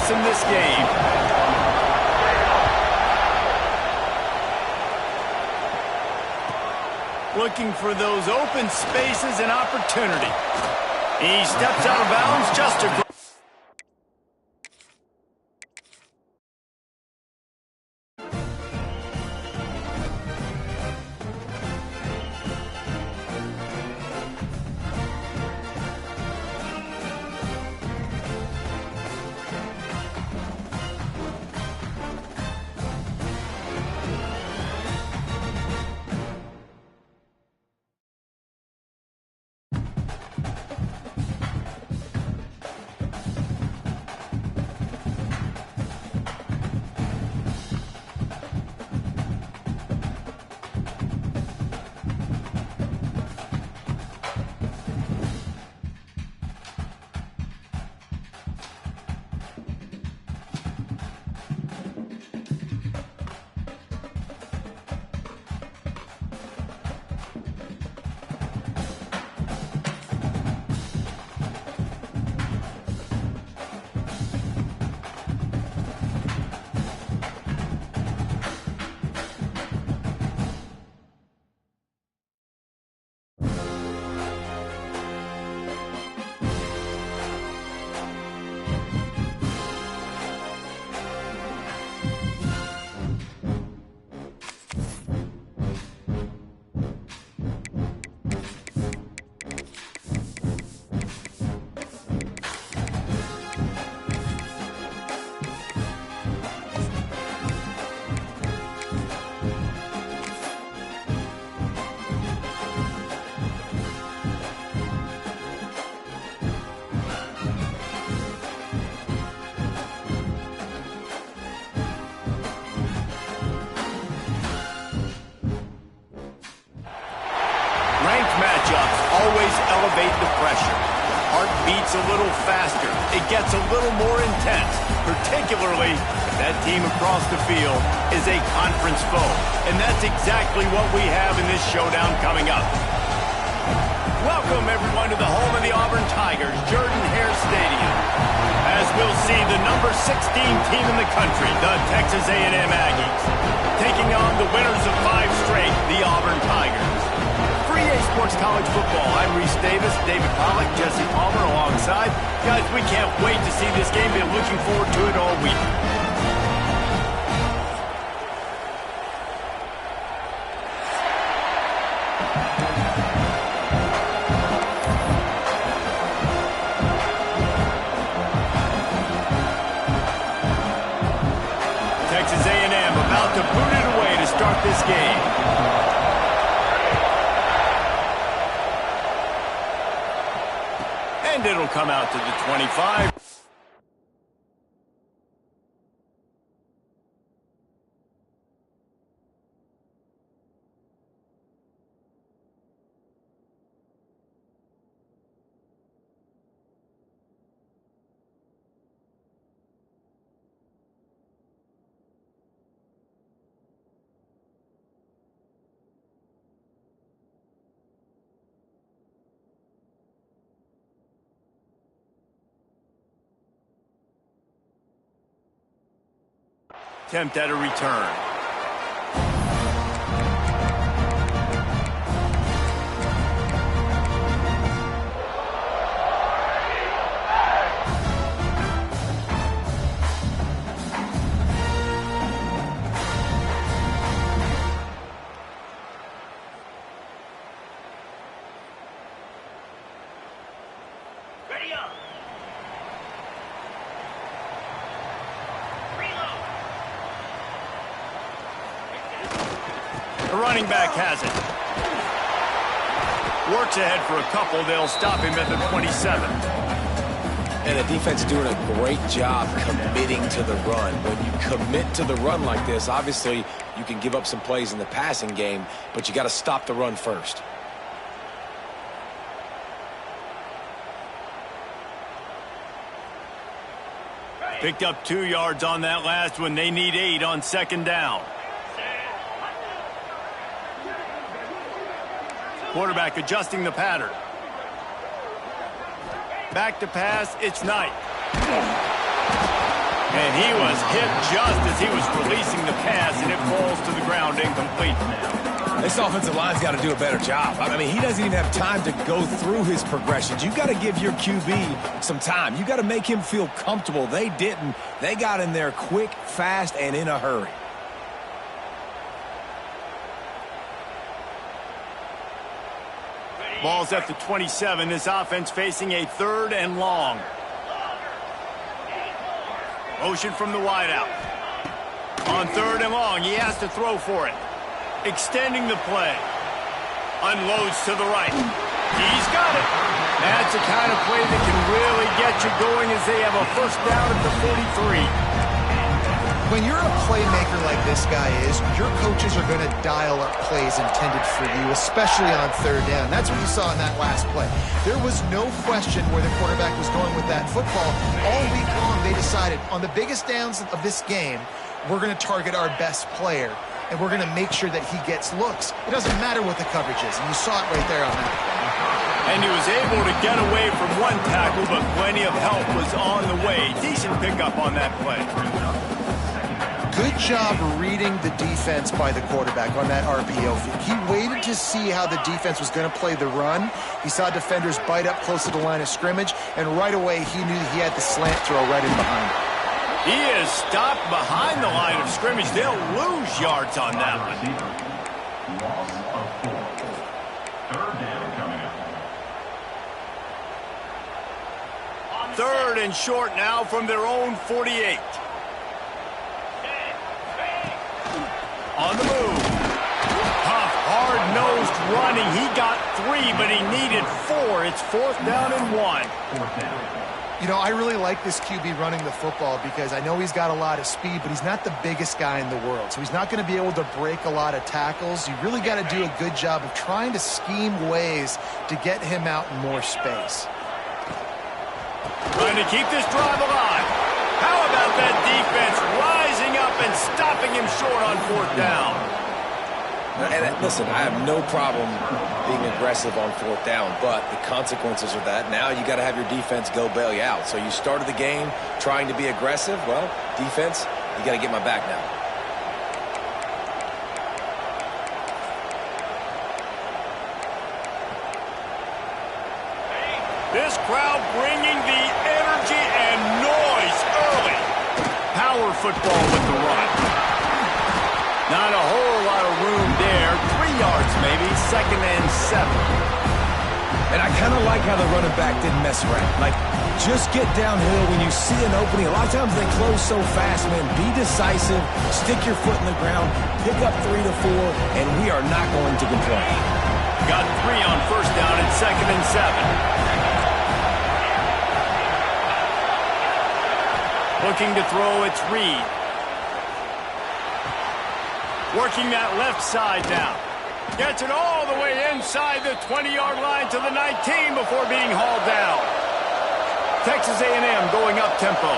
pace in this game. Looking for those open spaces and opportunity. He steps out of bounds just to... Always elevate the pressure. The heart beats a little faster. It gets a little more intense, particularly if that team across the field is a conference foe. And that's exactly what we have in this showdown coming up. Welcome, everyone, to the home of the Auburn Tigers, Jordan-Hare Stadium. As we'll see the number 16 team in the country, the Texas A&M Aggies, taking on the winners of 5 straight, the Auburn Tigers. EA Sports College Football. I'm Reese Davis, David Pollack, Jesse Palmer alongside. Guys, we can't wait to see this game. Been looking forward to it all week. Texas A&M about to boot it away to start this game. And it'll come out to the 25. Attempt at a return. Ready up. The running back has it. Works ahead for a couple. They'll stop him at the 27. And the defense doing a great job committing to the run. When you commit to the run like this, obviously you can give up some plays in the passing game, but you got to stop the run first. Picked up 2 yards on that last one. They need 8 on second down. Quarterback adjusting the pattern. Back to pass, it's Knight. And he was hit just as he was releasing the pass, and it falls to the ground incomplete. This offensive line's got to do a better job. I mean, he doesn't even have time to go through his progressions. You've got to give your QB some time. You've got to make him feel comfortable. They didn't. They got in there quick, fast, and in a hurry. Ball's at the 27. This offense facing a 3rd and long. Motion from the wideout. On 3rd and long, he has to throw for it. Extending the play. Unloads to the right. He's got it. That's the kind of play that can really get you going as they have a first down at the 43. When you're a playmaker like this guy is, your coaches are going to dial up plays intended for you, especially on 3rd down. That's what you saw in that last play. There was no question where the quarterback was going with that football. All week long, they decided on the biggest downs of this game, we're going to target our best player, and we're going to make sure that he gets looks. It doesn't matter what the coverage is, and you saw it right there on that play. And he was able to get away from one tackle, but plenty of help was on the way. Decent pickup on that play. Good job reading the defense by the quarterback on that RPO feed. He waited to see how the defense was going to play the run. He saw defenders bite up close to the line of scrimmage, and right away he knew he had the slant throw right in behind him. He is stopped behind the line of scrimmage. They'll lose yards on that one. Loss of 4. 3rd down coming up. 3rd and short now from their own 48. On the move. Tough, hard-nosed running. He got 3, but he needed 4. It's 4th down and 1. 4th down. You know, I really like this QB running the football because I know he's got a lot of speed, but he's not the biggest guy in the world. So he's not going to be able to break a lot of tackles. You really got to do a good job of trying to scheme ways to get him out in more space. Trying to keep this drive alive. How about that defense rising up and stopping him short on 4th down? And listen, I have no problem being aggressive on 4th down, but the consequences of that, now you got to have your defense go bail you out. So you started the game trying to be aggressive. Well, defense, you got to get my back now. This crowd bringing the energy and noise early. Power football with the run. Not a whole lot of room there. 3 yards maybe, 2nd and 7. And I kind of like how the running back didn't mess around. Like, just get downhill when you see an opening. A lot of times they close so fast, man. Be decisive, stick your foot in the ground, pick up 3 to 4, and we are not going to complain. Got 3 on 1st down and 2nd and 7. Looking to throw, it's Reed. Working that left side now. Gets it all the way inside the 20-yard line to the 19 before being hauled down. Texas A&M going up tempo.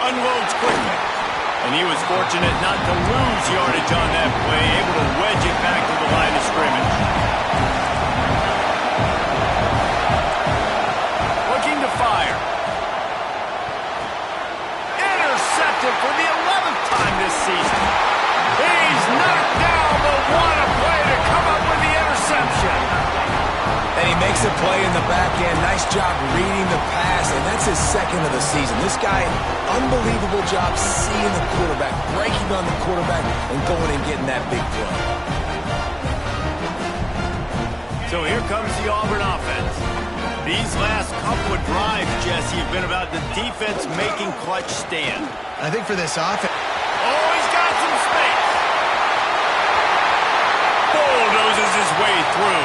Unloads quickly. And he was fortunate not to lose yardage on that play, able to wedge it back to the line of scrimmage. Looking to fire. Intercepted for the 11th time this season. He's knocked down, but what a play to come up with the interception. And he makes a play in the back end. Nice job reading the pass, and that's his 2nd of the season. This guy, unbelievable job seeing the quarterback, breaking on the quarterback, and going and getting that big play. So here comes the Auburn offense. These last couple of drives, Jesse, have been about the defense making clutch stand. I think for this offense... Oh, he's got some space. Bulldozes his way through.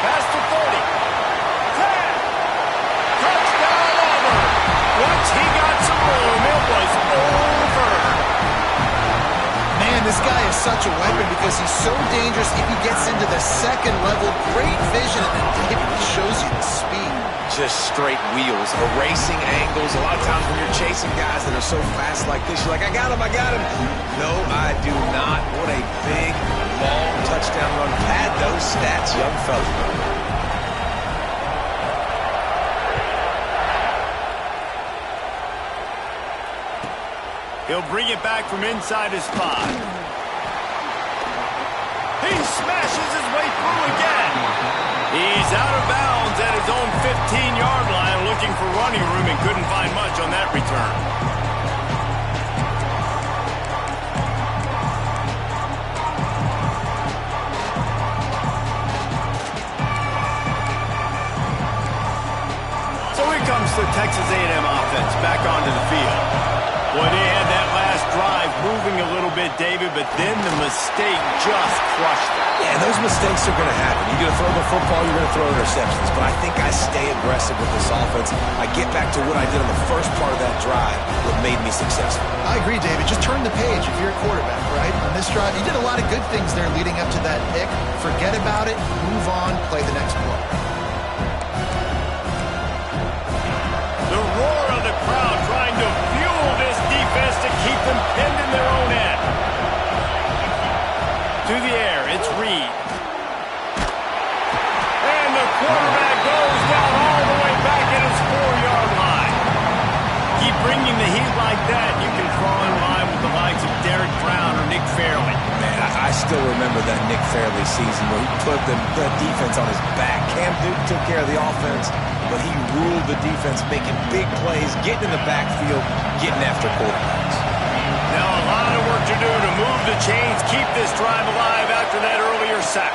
Past the 30. 10. Touchdown, Auburn. Once he got some room, it was over. Man, this guy is such a weapon because he's so dangerous if he gets into the 2nd level. Great vision, and it shows you the speed. Just straight wheels, erasing angles. A lot of times when you're chasing guys that are so fast like this, you're like, I got him, I got him. No, I do not. What a big, long touchdown run. Pad those stats, young fella. He'll bring it back from inside his spot. He smashes his way through again. He's out of bounds at his own 15-yard line, looking for running room and couldn't find much on that return. Comes the Texas A&M offense back onto the field. Well, they had that last drive moving a little bit, David, but then the mistake just crushed them. Yeah, those mistakes are going to happen. You're going to throw the football, you're going to throw interceptions. But I think I stay aggressive with this offense. I get back to what I did on the first part of that drive, what made me successful. I agree, David. Just turn the page if you're a quarterback, right? On this drive, you did a lot of good things there leading up to that pick. Forget about it, move on, play the next play. The roar of the crowd trying to fuel this defense to keep them pinned in their own end. To the air, it's Reed. And the quarterback goes down all the way back at his 4-yard line. Keep bringing the heat like that, you can fall in line with the likes of Derek Brown or Nick Fairley. Man, I still remember that Nick Fairley season where he put the defense on his back. Cam Newton took care of the offense, but he ruled the defense, making big plays, getting in the backfield, getting after quarterbacks. Now a lot of work to do to move the chains, keep this drive alive after that earlier sack.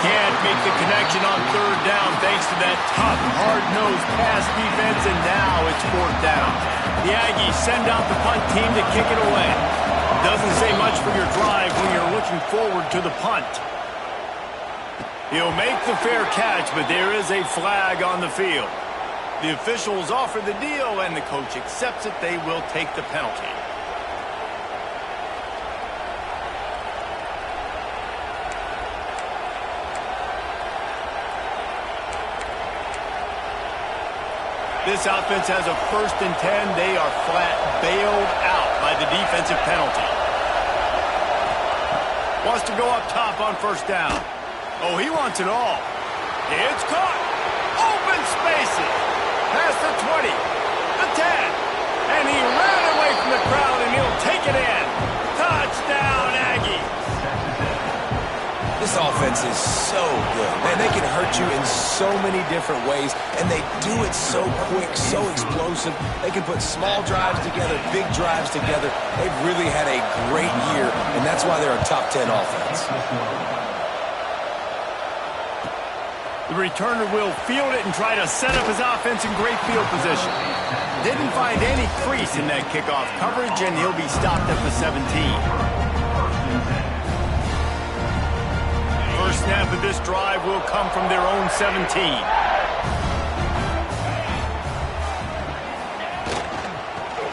Can't make the connection on third down thanks to that tough, hard-nosed pass defense, and now it's fourth down. The Aggies send out the punt team to kick it away. Doesn't say much for your drive when you're looking forward to the punt. He'll make the fair catch, but there is a flag on the field. The officials offer the deal, and the coach accepts it. They will take the penalty. This offense has a 1st and 10. They are flat bailed out by the defensive penalty. Wants to go up top on first down. Oh, he wants it all. It's caught. Open spaces. Past the 20, the 10. And he ran away from the crowd, and he'll take it in. Touchdown, Aggie. This offense is so good. Man, they can hurt you in so many different ways, and they do it so quick, so explosive. They can put small drives together, big drives together. They've really had a great year, and that's why they're a top 10 offense. The returner will field it and try to set up his offense in great field position. Didn't find any crease in that kickoff coverage, and he'll be stopped at the 17. First snap of this drive will come from their own 17.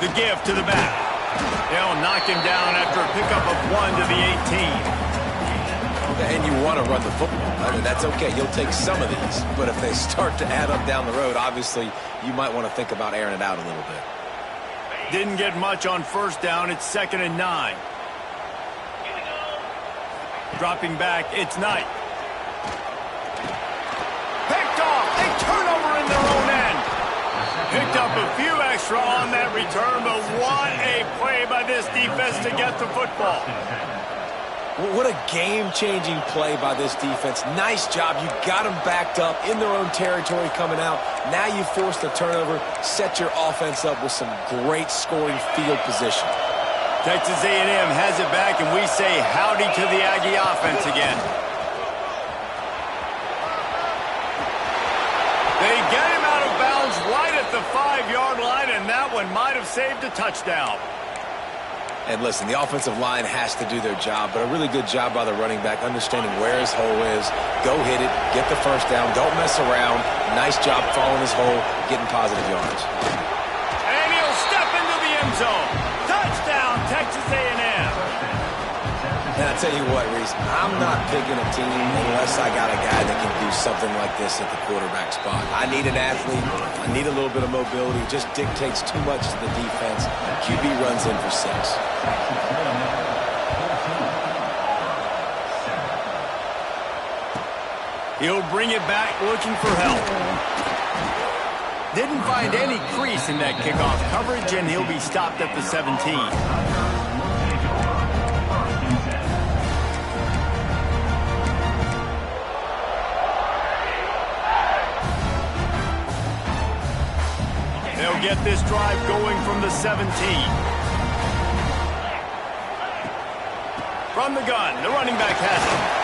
The give to the back. They'll knock him down after a pickup of 1 to the 18. And you want to run the football. I mean, that's okay. You'll take some of these. But if they start to add up down the road, obviously, you might want to think about airing it out a little bit. Didn't get much on first down. It's 2nd and 9. Dropping back, it's Knight. Picked off. A turnover in their own end. Picked up a few extra on that return, but what a play by this defense to get the football. What a game-changing play by this defense. Nice job. You got them backed up in their own territory coming out. Now you force the turnover, set your offense up with some great scoring field position. Texas A&M has it back, and we say howdy to the Aggie offense again. They get him out of bounds right at the 5-yard line, and that one might have saved a touchdown. And listen, the offensive line has to do their job, but a really good job by the running back, understanding where his hole is. Go hit it, get the first down, don't mess around. Nice job following his hole, getting positive yards. And he'll step into the end zone. Touchdown, Texas A&M. And I tell you what, Reese, I'm not picking a team unless I got a guy that can do something like this at the quarterback spot. I need an athlete. I need a little bit of mobility. It just dictates too much to the defense. QB runs in for 6. He'll bring it back looking for help. Didn't find any crease in that kickoff coverage, and he'll be stopped at the 17. They'll get this drive going from the 17. From the gun, the running back has it.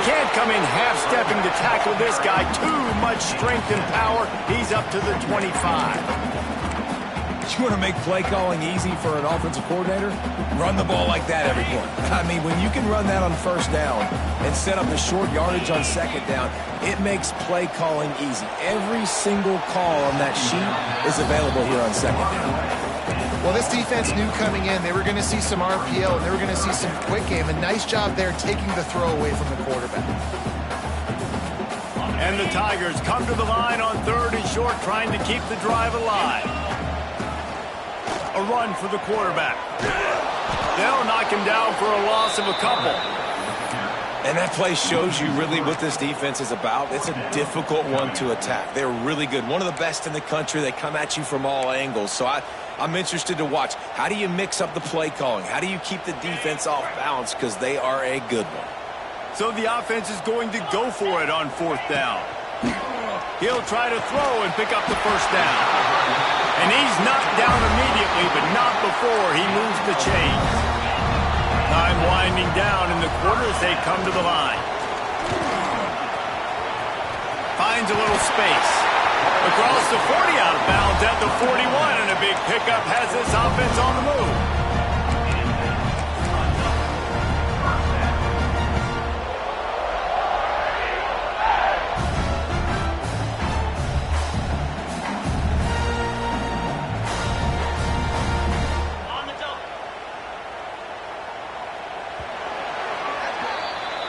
Can't come in half-stepping to tackle this guy. Too much strength and power. He's up to the 25. You want to make play calling easy for an offensive coordinator? Run the ball like that every point. I mean, when you can run that on first down and set up the short yardage on second down, it makes play calling easy. Every single call on that sheet is available here on second down. Well, this defense knew coming in they were going to see some RPO and they were going to see some quick game. A nice job there taking the throw away from the quarterback. And the Tigers come to the line on 3rd and short, trying to keep the drive alive. A run for the quarterback. They'll knock him down for a loss of a couple. And that play shows you really what this defense is about. It's a difficult one to attack. They're really good. One of the best in the country. They come at you from all angles. So I'm interested to watch. How do you mix up the play calling? How do you keep the defense off balance? Because they are a good one. So the offense is going to go for it on 4th down. He'll try to throw and pick up the first down. And he's knocked down immediately, but not before he moves the chains. Time winding down in the quarter as they come to the line. Finds a little space. Across the 40, out of bounds at the 41, and a big pickup has this offense on the move.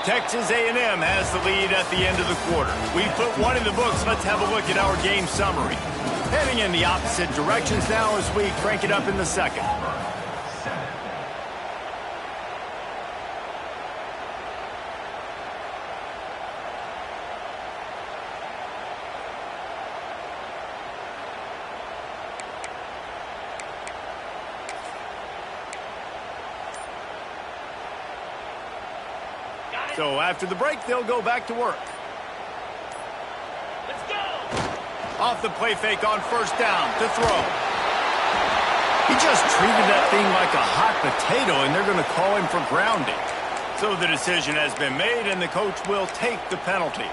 Texas A&M has the lead at the end of the quarter. We've put one in the books. Let's have a look at our game summary. Heading in the opposite directions now as we crank it up in the second. So after the break, they'll go back to work. Let's go! Off the play fake on 1st down to throw. He just treated that thing like a hot potato, and they're going to call him for grounding. So the decision has been made, and the coach will take the penalty.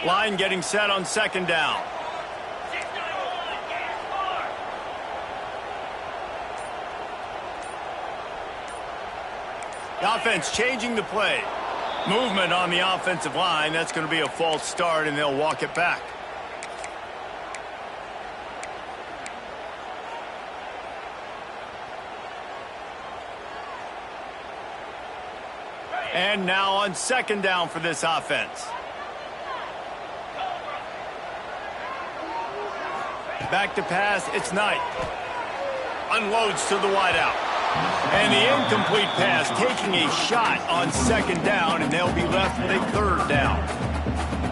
Line getting set on 2nd down. The offense changing the play. Movement on the offensive line. That's going to be a false start, and they'll walk it back. And now on 2nd down for this offense. Back to pass, it's Knight. Unloads to the wideout. And the incomplete pass, taking a shot on 2nd down, and they'll be left with a 3rd down.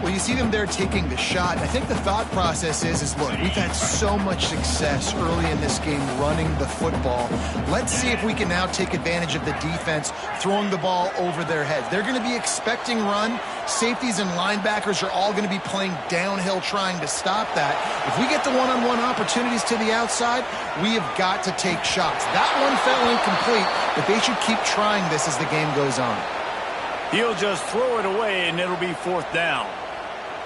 Well, you see them there taking the shot. I think the thought process is look, we've had so much success early in this game running the football. Let's see if we can now take advantage of the defense throwing the ball over their heads. They're going to be expecting run. Safeties and linebackers are all going to be playing downhill trying to stop that. If we get the one-on-one opportunities to the outside, we have got to take shots. That one fell incomplete, but they should keep trying this as the game goes on. He'll just throw it away, and it'll be 4th down.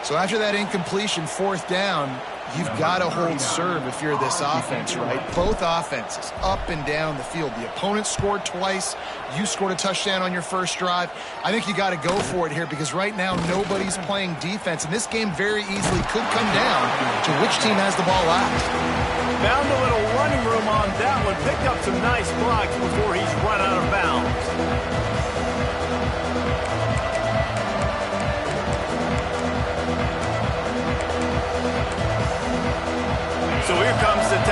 So after that incompletion, 4th down, you've got to hold serve if you're this offense, right? Both offenses, up and down the field. The opponent scored twice. You scored a touchdown on your first drive. I think you got to go for it here because right now nobody's playing defense, and this game very easily could come down to which team has the ball last. Found a little running room on that one. Picked up some nice blocks before he's run out of bounds.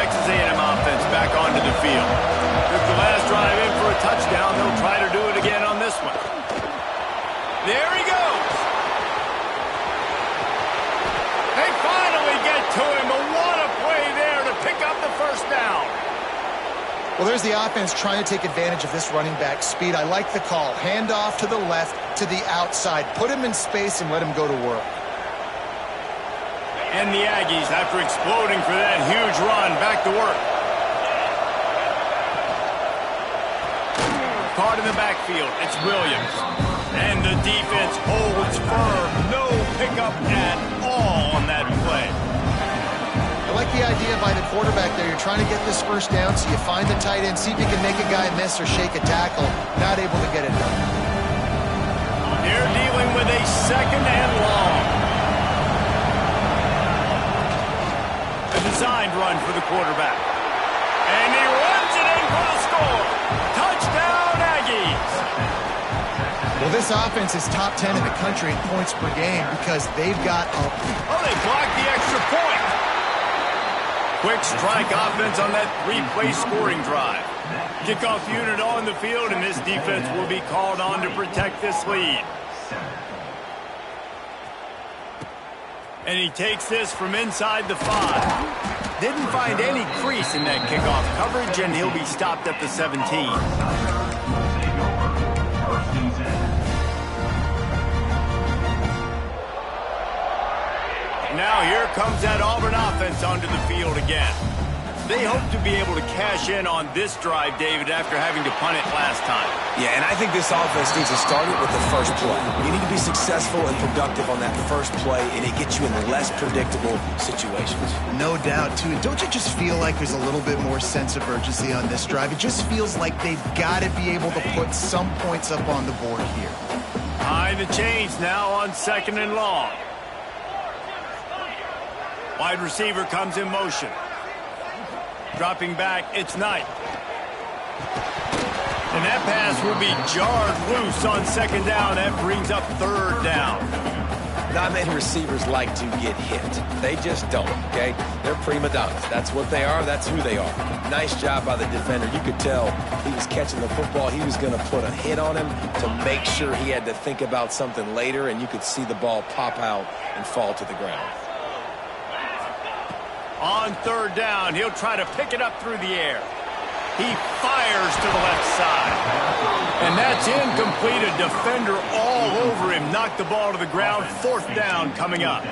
Texas A&M offense back onto the field. Took the last drive in for a touchdown. They'll try to do it again on this one. There he goes. They finally get to him, but what a play there to pick up the first down. Well, there's the offense trying to take advantage of this running back speed. I like the call. Hand off to the left, to the outside. Put him in space and let him go to work. And the Aggies, after exploding for that huge run, back to work. Caught in the backfield, it's Williams. And the defense holds firm. No pickup at all on that play. I like the idea by the quarterback there. You're trying to get this first down, so you find the tight end, see if you can make a guy miss or shake a tackle. Not able to get it done. They're dealing with a second and long. A designed run for the quarterback. And he runs it in for the score. Touchdown, Aggies. Well, this offense is top 10 in the country in points per game because they've got a... Oh, they blocked the extra point. Quick strike offense on that three-play scoring drive. Kickoff unit on the field, and this defense will be called on to protect this lead. And he takes this from inside the 5. Didn't find any crease in that kickoff coverage, and he'll be stopped at the 17. Now here comes that Auburn offense onto the field again. They hope to be able to cash in on this drive, David, after having to punt it last time. Yeah, and I think this offense needs to start it with the first play. You need to be successful and productive on that first play, and it gets you in less predictable situations. No doubt, too. Don't you just feel like there's a little bit more sense of urgency on this drive? It just feels like they've got to be able to put some points up on the board here. Behind the chains now on second and long. Wide receiver comes in motion. Dropping back, it's Knight. And that pass will be jarred loose on second down. That brings up third down. Not many receivers like to get hit. They just don't, okay? They're prima donnas. That's what they are. That's who they are. Nice job by the defender. You could tell he was catching the football. He was going to put a hit on him to make sure he had to think about something later, and you could see the ball pop out and fall to the ground. On third down, he'll try to pick it up through the air. He fires to the left side. And that's incomplete. A defender all over him. Knocked the ball to the ground. Fourth down coming up.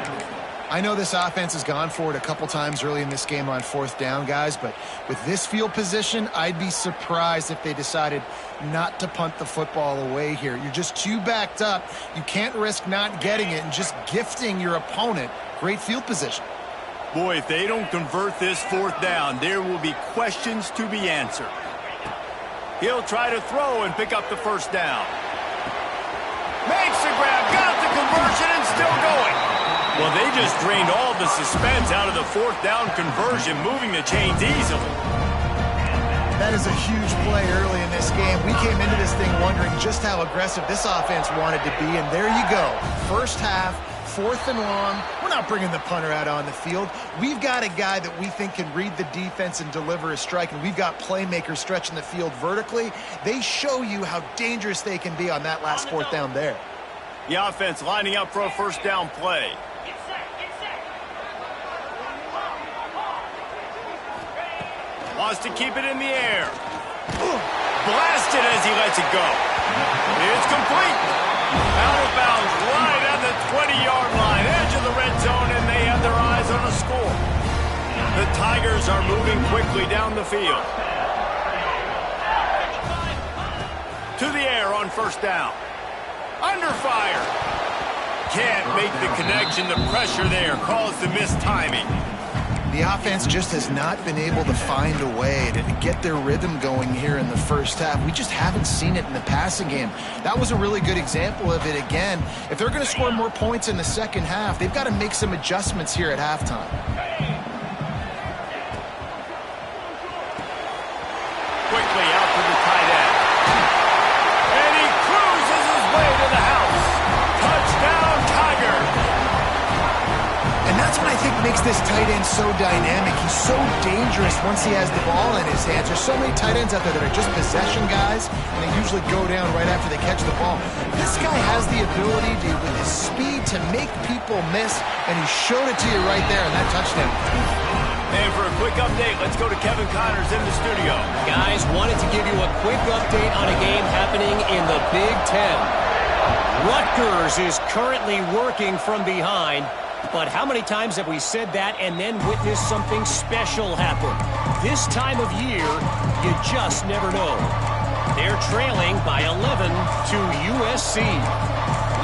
I know this offense has gone for it a couple times early in this game on fourth down, guys, but with this field position, I'd be surprised if they decided not to punt the football away here. You're just too backed up. You can't risk not getting it and just gifting your opponent great field position. Boy, if they don't convert this fourth down, there will be questions to be answered. He'll try to throw and pick up the first down. Makes the grab, got the conversion, and still going. Well, they just drained all the suspense out of the fourth down conversion, moving the chains easily. That is a huge play early in this game. We came into this thing wondering just how aggressive this offense wanted to be, and there you go. First half, fourth and long. We're not bringing the punter out on the field. We've got a guy that we think can read the defense and deliver a strike, and we've got playmakers stretching the field vertically. They show you how dangerous they can be on that last fourth down there. The offense lining up for a first down play. Wants to keep it in the air. Blasted as he lets it go. It's complete. Out of bounds right at the 20-yard line, edge of the red zone, and they have their eyes on a score. The Tigers are moving quickly down the field. To the air on first down. Under fire. Can't make the connection. The pressure there caused the missed timing. The offense just has not been able to find a way to get their rhythm going here in the first half. We just haven't seen it in the passing game. That was a really good example of it again. If they're going to score more points in the second half, they've got to make some adjustments here at halftime. Quickly out to the tight end. And he cruises his way to the house. Touchdown, Tigers. And that's what I think makes this tight end so dynamic. He's so dangerous once he has the ball in his hands. There's so many tight ends out there that are just possession guys, and they usually go down right after they catch the ball. This guy has the ability to, with his speed, to make people miss, and he showed it to you right there in that touchdown. And for a quick update, let's go to Kevin Connors in the studio. Guys, wanted to give you a quick update on a game happening in the Big Ten. Rutgers is currently working from behind. But how many times have we said that and then witnessed something special happen? This time of year, you just never know. They're trailing by 11 to USC.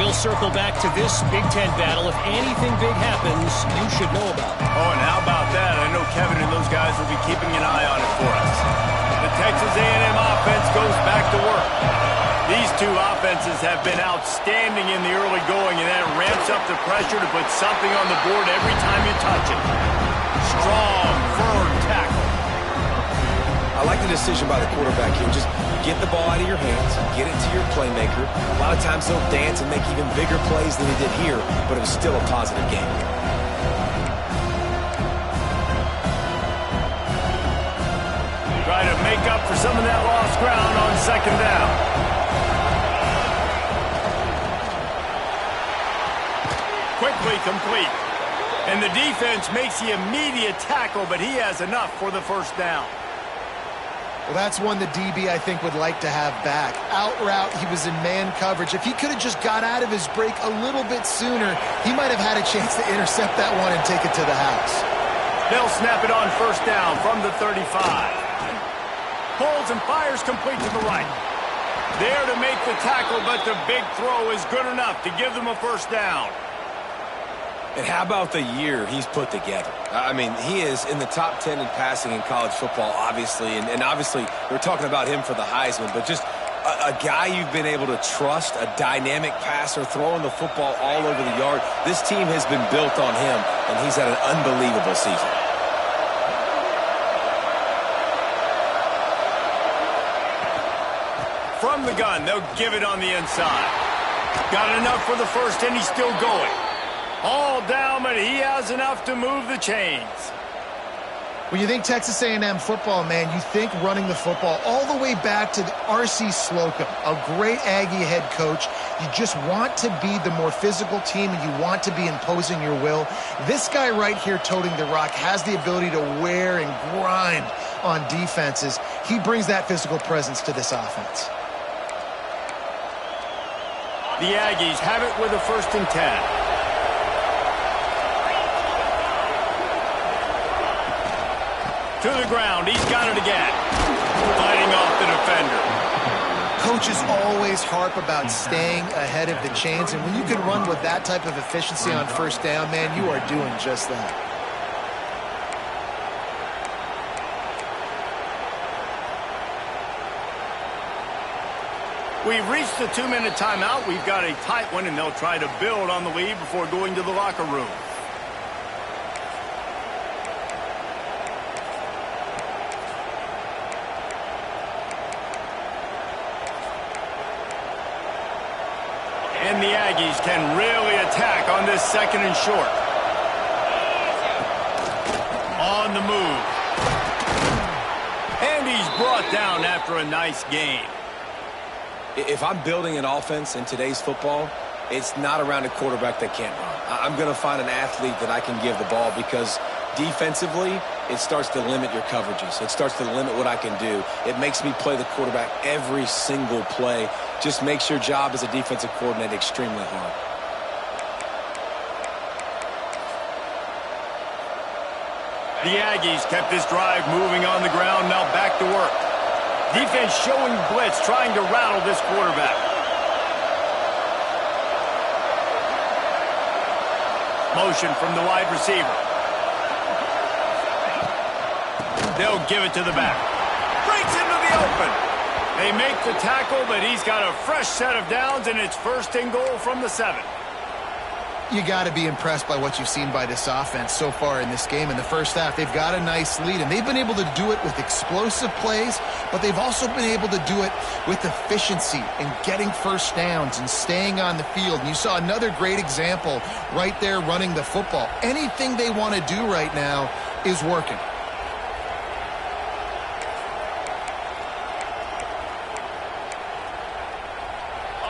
We'll circle back to this Big Ten battle. If anything big happens, you should know about it. Oh, and how about that? I know Kevin and those guys will be keeping an eye on it for us. The Texas A&M offense goes back to work. These two offenses have been outstanding in the early going, and that ramps up the pressure to put something on the board every time you touch it. Strong, firm tackle. I like the decision by the quarterback here. Just get the ball out of your hands, get it to your playmaker. A lot of times he'll dance and make even bigger plays than he did here, but it was still a positive game. Try to make up for some of that lost ground on second down. Quickly complete. And the defense makes the immediate tackle, but he has enough for the first down. Well, that's one the DB, I think, would like to have back. Out route, he was in man coverage. If he could have just got out of his break a little bit sooner, he might have had a chance to intercept that one and take it to the house. They'll snap it on first down from the 35. Pulls and fires complete to the right. There to make the tackle, but the big throw is good enough to give them a first down. And how about the year he's put together? I mean, he is in the top 10 in passing in college football, obviously. And obviously, we're talking about him for the Heisman. But just a guy you've been able to trust, a dynamic passer, throwing the football all over the yard. This team has been built on him, and he's had an unbelievable season. From the gun, they'll give it on the inside. Got enough for the first, and he's still going. All down, but he has enough to move the chains. When you think Texas A&M football, man, you think running the football all the way back to R.C. Slocum, a great Aggie head coach. You just want to be the more physical team, and you want to be imposing your will. This guy right here toting the rock has the ability to wear and grind on defenses. He brings that physical presence to this offense. The Aggies have it with a 1st and 10. To the ground, he's got it again. Fighting off the defender. Coaches always harp about staying ahead of the chains, and when you can run with that type of efficiency on first down, man, you are doing just that. We've reached the 2-minute timeout. We've got a tight one, and they'll try to build on the lead before going to the locker room. And the Aggies can really attack on this 2nd and short. On the move. And he's brought down after a nice gain. If I'm building an offense in today's football, it's not around a quarterback that can't run. I'm going to find an athlete that I can give the ball, because defensively, it starts to limit your coverages. It starts to limit what I can do. It makes me play the quarterback every single play. Just makes your job as a defensive coordinator extremely hard. The Aggies kept this drive moving on the ground, now back to work. Defense showing blitz, trying to rattle this quarterback. Motion from the wide receiver. They'll give it to the back. Breaks into the open. They make the tackle, but he's got a fresh set of downs, and it's 1st and goal from the 7. You got to be impressed by what you've seen by this offense so far in this game. In the first half, they've got a nice lead, and they've been able to do it with explosive plays, but they've also been able to do it with efficiency and getting first downs and staying on the field. And you saw another great example right there running the football. Anything they want to do right now is working.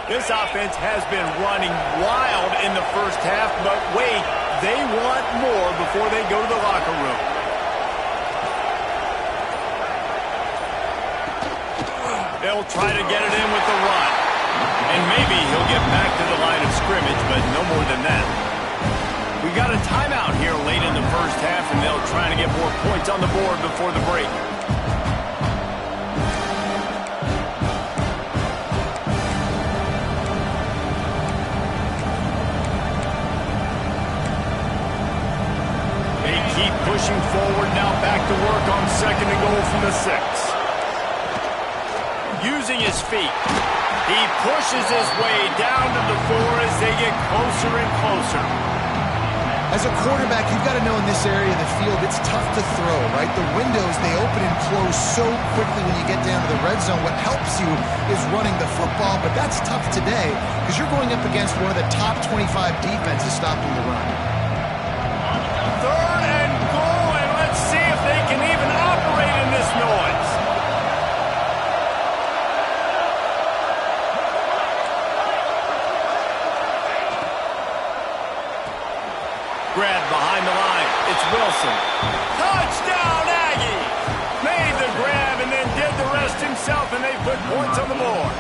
This offense has been running wild in the first half, but wait, they want more before they go to the locker room. They'll try to get it in with the run. And maybe he'll get back to the line of scrimmage, but no more than that. We've got a timeout here late in the first half, and they'll try to get more points on the board before the break. Pushing forward, now back to work on 2nd and goal from the 6. Using his feet, he pushes his way down to the 4 as they get closer and closer. As a quarterback, you've got to know in this area of the field, it's tough to throw, right? The windows, they open and close so quickly when you get down to the red zone. What helps you is running the football, but that's tough today because you're going up against one of the top 25 defenses stopping the run. 3rd and goal, and let's see if they can even operate in this noise. Grab behind the line. It's Wilson. Touchdown, Aggie! Made the grab and then did the rest himself, and they put points on the board.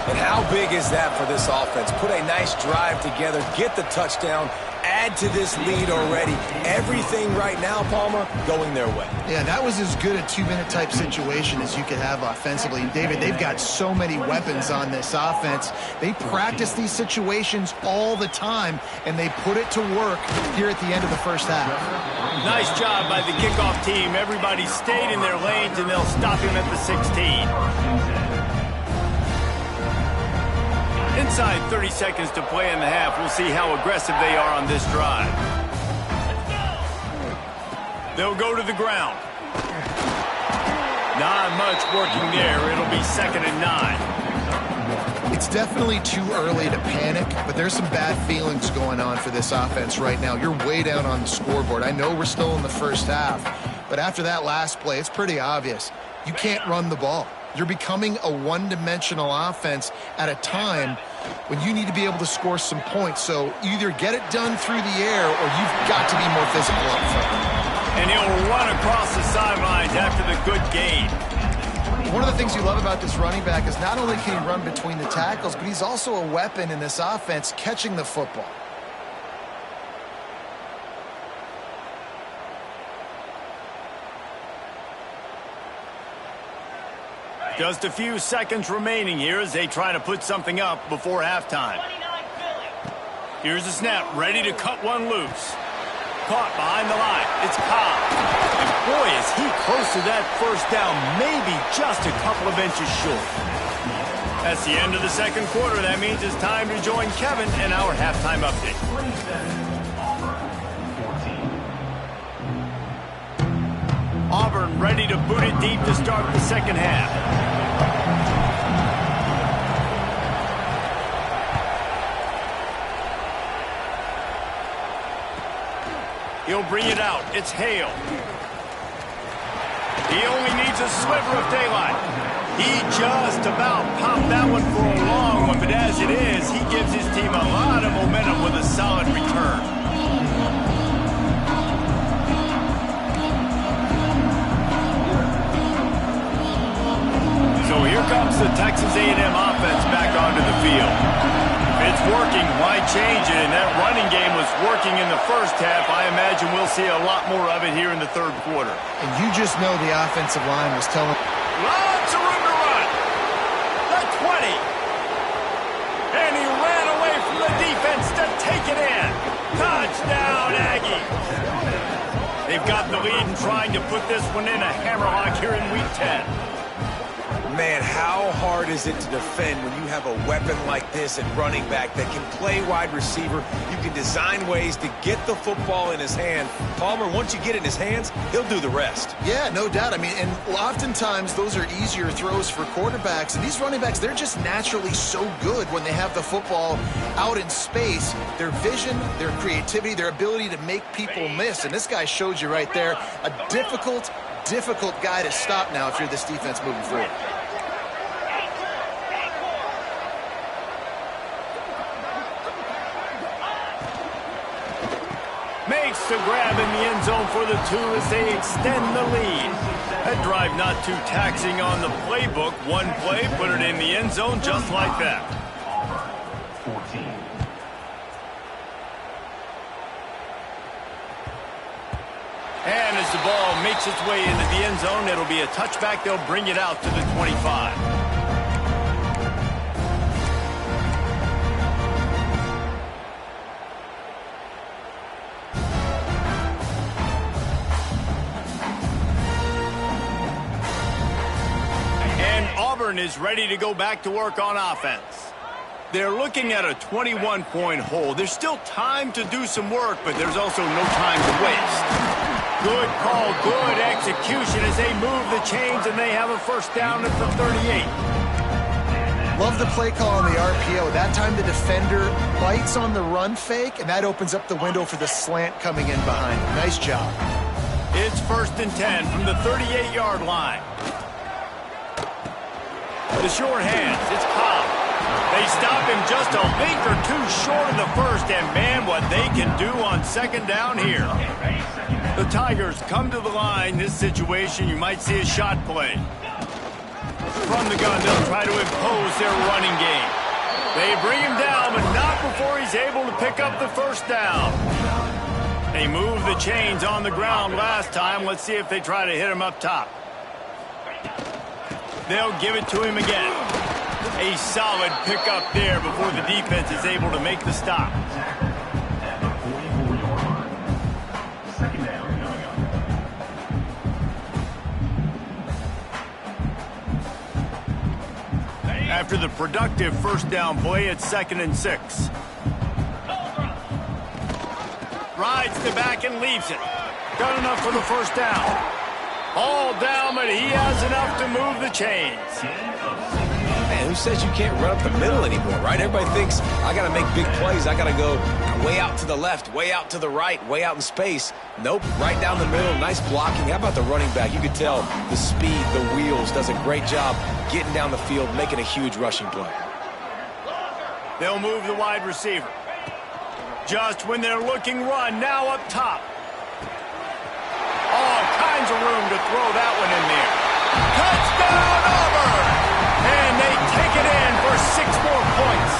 And how big is that for this offense? Put a nice drive together, get the touchdown, add to this lead already. Everything right now, Palmer, going their way. Yeah, that was as good a 2-minute type situation as you could have offensively. And David, they've got so many weapons on this offense. They practice these situations all the time, and they put it to work here at the end of the first half. Nice job by the kickoff team. Everybody stayed in their lanes, and they'll stop him at the 16. Inside 30 seconds to play in the half. We'll see how aggressive they are on this drive. They'll go to the ground. Not much working there. It'll be 2nd and 9. It's definitely too early to panic, but there's some bad feelings going on for this offense right now. You're way down on the scoreboard. I know we're still in the first half, but after that last play, it's pretty obvious. You can't run the ball. You're becoming a one-dimensional offense at a time when you need to be able to score some points. So either get it done through the air or you've got to be more physical up front. And he'll run across the sidelines after the good gain. One of the things you love about this running back is not only can he run between the tackles, but he's also a weapon in this offense catching the football. Just a few seconds remaining here as they try to put something up before halftime. Here's the snap, ready to cut one loose. Caught behind the line. It's Ncaa. And boy, is he close to that first down, maybe just a couple of inches short. That's the end of the second quarter. That means it's time to join Kevin and our halftime update. Auburn ready to boot it deep to start the second half. He'll bring it out. It's Hale. He only needs a sliver of daylight. He just about popped that one for a long one, but as it is, he gives his team a lot of momentum with a solid return. So here comes the Texas A&M offense back onto the field. If it's working, why change it? And that running game was working in the first half. I imagine we'll see a lot more of it here in the third quarter. And you just know the offensive line was telling... Lots of room to run. The 20. And he ran away from the defense to take it in. Touchdown, Aggie. They've got the lead and trying to put this one in a hammerlock here in Week 10. Man, how hard is it to defend when you have a weapon like this at running back that can play wide receiver? You can design ways to get the football in his hand. Palmer, once you get it in his hands, he'll do the rest. Yeah, no doubt. I mean, and oftentimes those are easier throws for quarterbacks. And these running backs, they're just naturally so good when they have the football out in space. Their vision, their creativity, their ability to make people miss. And this guy showed you right there a difficult guy to stop now if you're this defense moving forward. Makes the grab in the end zone for the 2 as they extend the lead. That drive not too taxing on the playbook. One play, put it in the end zone just like that. Auburn, 14. And as the ball makes its way into the end zone, it'll be a touchback. They'll bring it out to the 25. Auburn is ready to go back to work on offense. They're looking at a 21-point hole. There's still time to do some work, but there's also no time to waste. Good call, good execution as they move the chains, and they have a first down at the 38. Love the play call on the RPO. That time the defender bites on the run fake, and that opens up the window for the slant coming in behind him. Nice job. It's 1st and 10 from the 38-yard line. The short hands, it's Cobb. They stop him just a link or two short of the first, and man, what they can do on second down here. The Tigers come to the line. This situation, you might see a shot play. From the gun, they'll try to impose their running game. They bring him down, but not before he's able to pick up the first down. They move the chains on the ground last time. Let's see if they try to hit him up top. They'll give it to him again. A solid pickup there before the defense is able to make the stop. At the 44-yard line. Second down coming up. After the productive first down play, it's 2nd and 6. Rides the back and leaves it. Got enough for the first down. All down, but he has enough to move the chains. Man, who says you can't run up the middle anymore, right? Everybody thinks, I got to make big plays. I got to go way out to the left, way out to the right, way out in space. Nope, right down the middle, nice blocking. How about the running back? You could tell the speed, the wheels, does a great job getting down the field, making a huge rushing play. They'll move the wide receiver. Just when they're looking run, now up top. All kinds of room to throw that one in there. Touchdown, Auburn! And they take it in for 6 more points.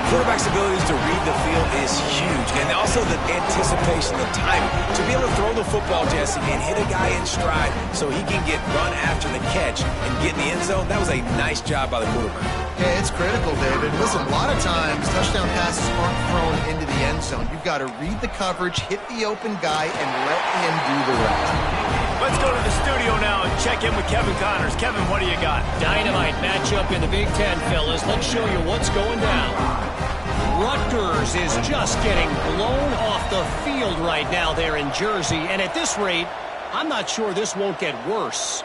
Quarterback's abilities to read the field is huge, and also the anticipation, the timing. To be able to throw the football, Jesse, and hit a guy in stride so he can get run after the catch and get in the end zone, that was a nice job by the quarterback. Yeah, it's critical, David. Listen, a lot of times touchdown passes aren't thrown into the end zone. You've got to read the coverage, hit the open guy, and let him do the rest. Let's go to the studio now and check in with Kevin Connors. Kevin, what do you got? Dynamite matchup in the Big Ten, fellas. Let's show you what's going down. Rutgers is just getting blown off the field right now there in Jersey. And at this rate, I'm not sure this won't get worse.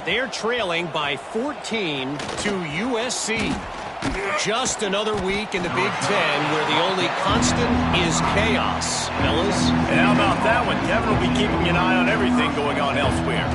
They're trailing by 14 to USC. Just another week in the Big Ten where the only constant is chaos, fellas. And how about that one? Kevin will be keeping an eye on everything going on elsewhere.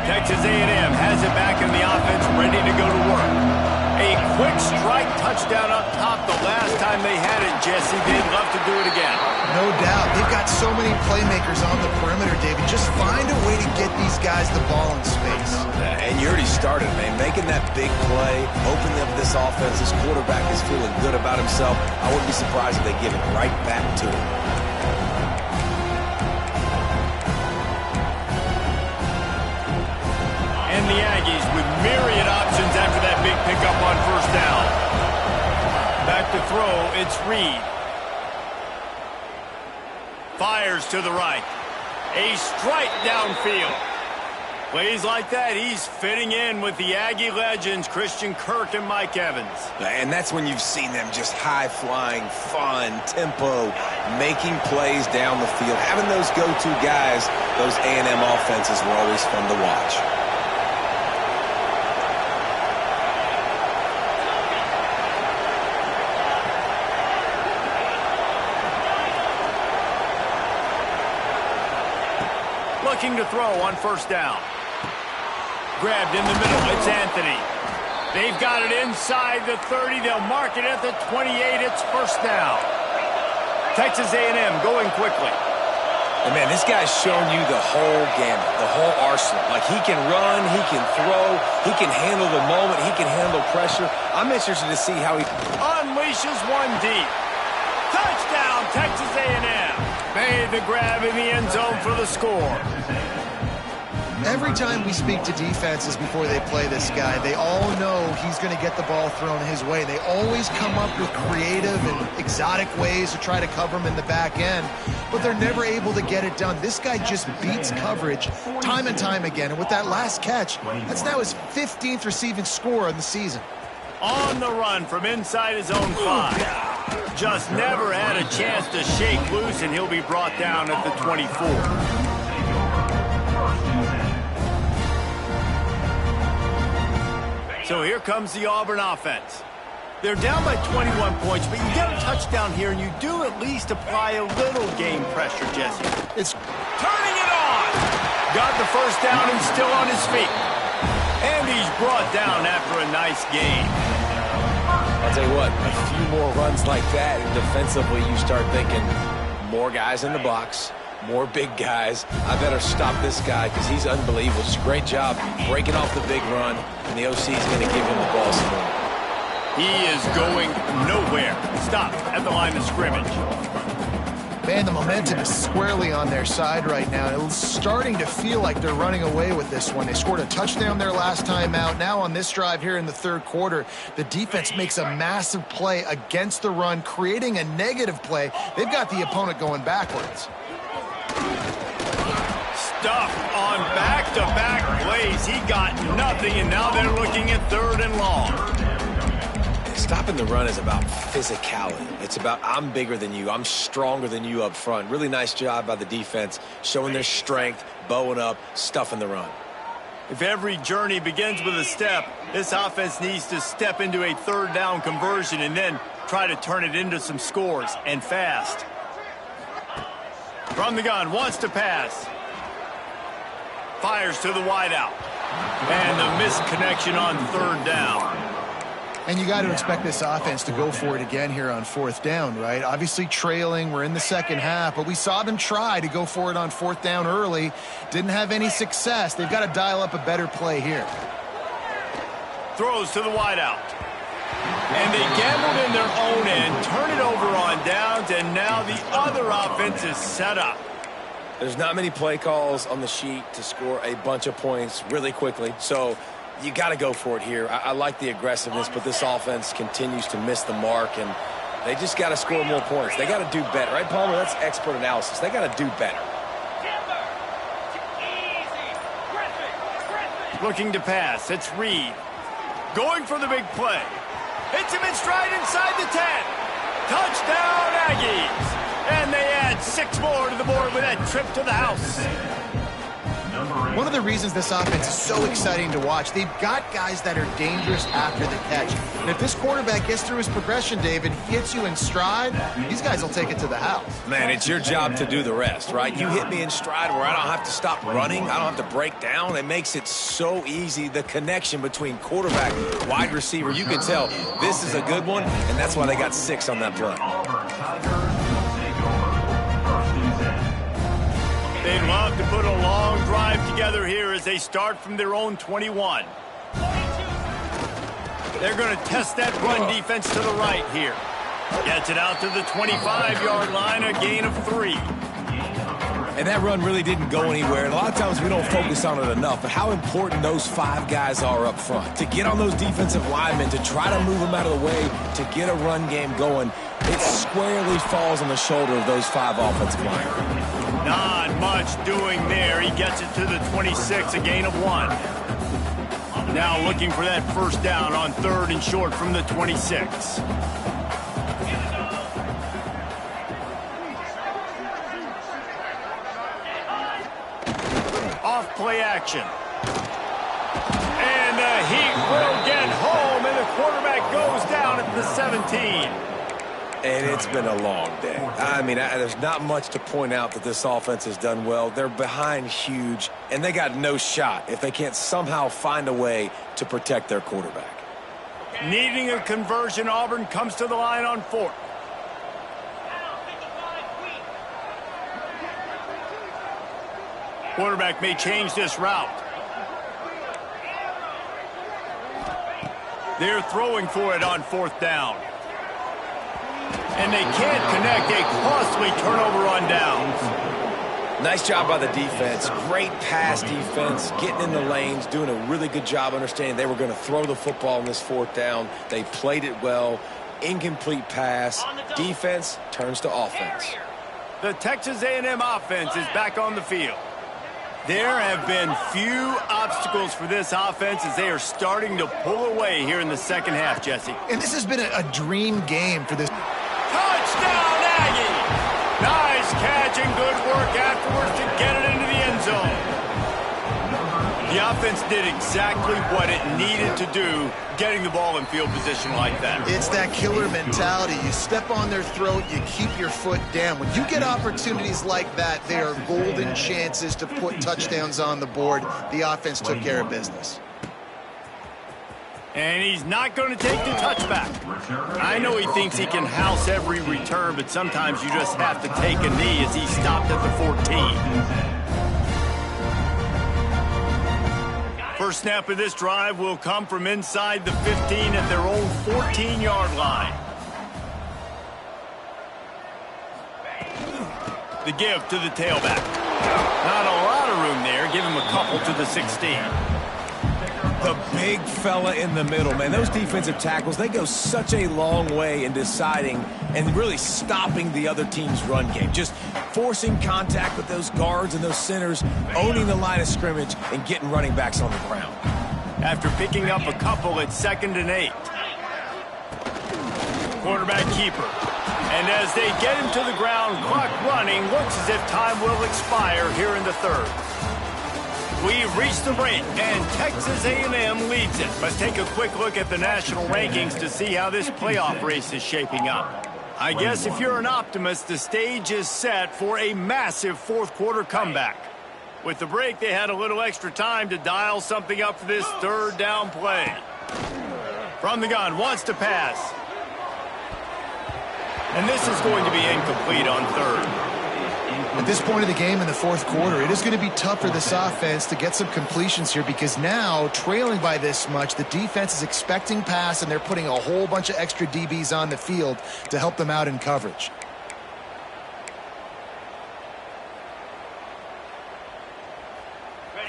Texas A&M has it back in the offense, ready to go to work. A quick strike touchdown up top the last time they had it, Jesse. They'd love to do it again. No doubt. They've got so many playmakers on the perimeter, David. Just find a way to get these guys the ball in space. And you already started, man. Making that big play, opening up this offense. This quarterback is feeling good about himself. I wouldn't be surprised if they give it right back to him. And the Aggies with myriad options to throw, it's Reed. Fires to the right. A strike downfield. Plays like that, he's fitting in with the Aggie legends, Christian Kirk and Mike Evans. And that's when you've seen them just high-flying, fun, tempo, making plays down the field. Having those go-to guys, those A&M offenses were always fun to watch. Looking to throw on first down. Grabbed in the middle, it's Anthony. They've got it inside the 30. They'll mark it at the 28. It's first down. Texas A&M going quickly. And, man, this guy's shown you the whole gamut, the whole arsenal. Like, he can run, he can throw, he can handle the moment, he can handle pressure. I'm interested to see how he unleashes one deep. Touchdown, Texas A&M. Made the grab in the end zone for the score. Every time we speak to defenses before they play this guy, they all know he's going to get the ball thrown his way. They always come up with creative and exotic ways to try to cover him in the back end, but they're never able to get it done. This guy just beats coverage time and time again, and with that last catch, that's now his 15th receiving score of the season. On the run from inside his own 5. Just never had a chance to shake loose, and he'll be brought down at the 24. So here comes the Auburn offense. They're down by 21 points, but you get a touchdown here, and you do at least apply a little game pressure, Jesse. It's turning it on. Got the first down and still on his feet. And he's brought down after a nice game. I'll tell you what, a few more runs like that, and defensively you start thinking more guys in the box, more big guys. I better stop this guy because he's unbelievable. It's a great job breaking off the big run, and the OC is going to give him the ball some more. He is going nowhere. Stop at the line of scrimmage. Man, the momentum is squarely on their side right now. It's starting to feel like they're running away with this one. They scored a touchdown their last time out. Now on this drive here in the third quarter, the defense makes a massive play against the run, creating a negative play. They've got the opponent going backwards. Stuff on back-to-back plays. He got nothing, and now they're looking at third and long. Stopping the run is about physicality. It's about I'm bigger than you. I'm stronger than you up front. Really nice job by the defense, showing their strength, bowing up, stuffing the run. If every journey begins with a step, this offense needs to step into a third down conversion and then try to turn it into some scores, and fast. From the gun, wants to pass. Fires to the wideout. And the missed connection on third down. And you got to expect this offense to go for it again here on fourth down, right? Obviously trailing, we're in the second half, but we saw them try to go for it on fourth down early. Didn't have any success. They've got to dial up a better play here. Throws to the wideout. And they gambled in their own end, turn it over on downs, and now the other offense is set up. There's not many play calls on the sheet to score a bunch of points really quickly, so you got to go for it here. I like the aggressiveness, but this offense continues to miss the mark, and they just got to score more points. They got to do better, right, Palmer? That's expert analysis. They got to do better. Looking to pass. It's Reed. Going for the big play. Hits him in stride inside the 10. Touchdown, Aggies. And they add 6 more to the board with that trip to the house. One of the reasons this offense is so exciting to watch, they've got guys that are dangerous after the catch. And if this quarterback gets through his progression, David, hits you in stride, these guys will take it to the house. Man, it's your job to do the rest, right? You hit me in stride where I don't have to stop running. I don't have to break down. It makes it so easy. The connection between quarterback, wide receiver, you can tell this is a good one, and that's why they got 6 on that play. They'd love to put a long drive together here as they start from their own 21. They're going to test that run defense to the right here. Gets it out to the 25-yard line, a gain of 3. And that run really didn't go anywhere. And a lot of times we don't focus on it enough, but how important those 5 guys are up front. To get on those defensive linemen, to try to move them out of the way, to get a run game going, it squarely falls on the shoulder of those 5 offensive linemen. Not much doing there. He gets it to the 26, a gain of 1. Now looking for that first down on 3rd and short from the 26. Off play action. And the Heat will get home, and the quarterback goes down at the 17. And it's been a long day. I mean, there's not much to point out that this offense has done well. They're behind huge, and they got no shot if they can't somehow find a way to protect their quarterback. Needing a conversion, Auburn comes to the line on 4th. Quarterback may change this route. They're throwing for it on 4th down. And they can't connect, a costly turnover on downs. Nice job by the defense. Great pass defense, getting in the lanes, doing a really good job understanding they were going to throw the football in this 4th down. They played it well. Incomplete pass. Defense turns to offense. The Texas A&M offense is back on the field. There have been few obstacles for this offense as they are starting to pull away here in the second half, Jesse. And this has been a dream game for this. Touchdown, Aggie! Nice catch and good work afterwards to get it into the end zone. The offense did exactly what it needed to do, getting the ball in field position like that. It's that killer mentality. You step on their throat, you keep your foot down. When you get opportunities like that, they are golden chances to put touchdowns on the board. The offense took care of business. And he's not going to take the touchback. I know he thinks he can house every return, but sometimes you just have to take a knee as he stopped at the 14. First snap of this drive will come from inside the 15 at their own 14-yard line. The give to the tailback. Not a lot of room there. Give him a couple to the 16. The big fella in the middle, man. Those defensive tackles, they go such a long way in deciding and really stopping the other team's run game. Just forcing contact with those guards and those centers, owning the line of scrimmage, and getting running backs on the ground. After picking up a couple at 2nd and 8. Quarterback keeper. And as they get him to the ground, clock running, looks as if time will expire here in the 3rd. We've reached the break, and Texas A&M leads it. Let's take a quick look at the national rankings to see how this playoff race is shaping up. I guess if you're an optimist, the stage is set for a massive 4th quarter comeback. With the break, they had a little extra time to dial something up for this 3rd down play. From the gun, wants to pass. And this is going to be incomplete on 3rd. At this point of the game in the 4th quarter, it is going to be tough for this offense to get some completions here because now, trailing by this much, the defense is expecting pass and they're putting a whole bunch of extra DBs on the field to help them out in coverage.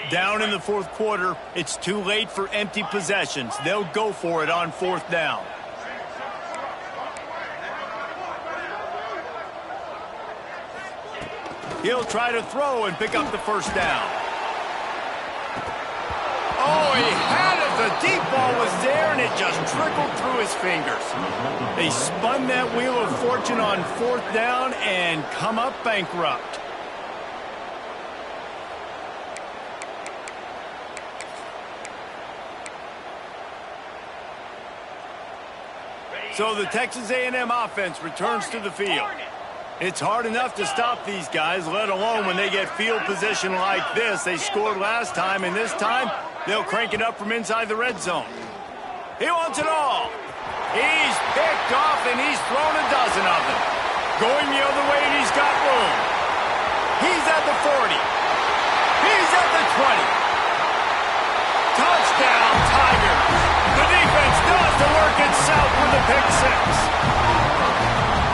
Down in the 4th quarter, it's too late for empty possessions. They'll go for it on 4th down. He'll try to throw and pick up the first down. Oh, he had it. The deep ball was there, and it just trickled through his fingers. They spun that wheel of fortune on 4th down and come up bankrupt. So the Texas A&M offense returns to the field. It's hard enough to stop these guys, let alone when they get field position like this. They scored last time, and this time they'll crank it up from inside the red zone. He wants it all. He's picked off, and he's thrown a dozen of them. Going the other way, and he's got room. He's at the 40. He's at the 20. Touchdown, Tigers. The defense does the work itself with the pick 6.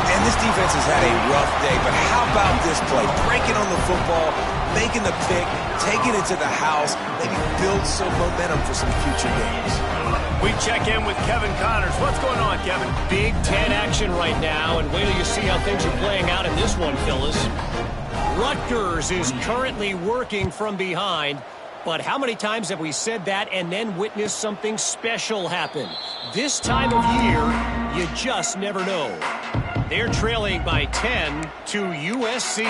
And This defense has had a rough day, but how about this play? Breaking on the football, making the pick, taking it to the house, maybe build some momentum for some future games. We check in with Kevin Connors. What's going on, Kevin? Big Ten action right now, and wait till you see how things are playing out in this one, Phyllis. Rutgers is currently working from behind, but how many times have we said that and then witnessed something special happen? This time of year, you just never know. They're trailing by 10 to USC.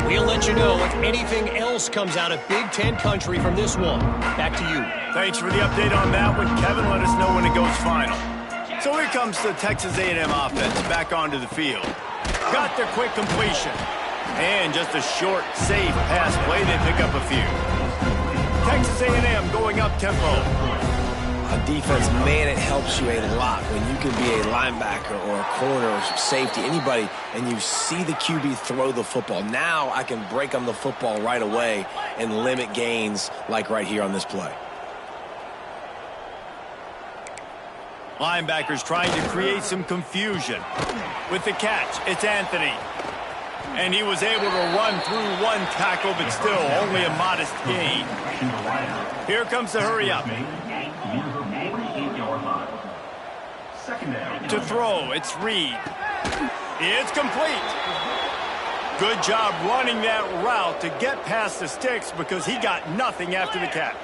We'll let you know if anything else comes out of Big Ten country from this one. Back to you. Thanks for the update on that one, Kevin. Let us know when it goes final. So here comes the Texas A&M offense back onto the field. Got their quick completion. And just a short, safe pass play. They pick up a few. Texas A&M going up tempo. On defense, man, it helps you a lot when you can be a linebacker or a corner or safety, anybody, and you see the QB throw the football. Now I can break on the football right away and limit gains like right here on this play. Linebackers trying to create some confusion. With the catch, it's Anthony. And he was able to run through one tackle, but still only a modest gain. Here comes the hurry up. To throw, it's Reed. It's complete. Good job running that route to get past the sticks because he got nothing after the catch.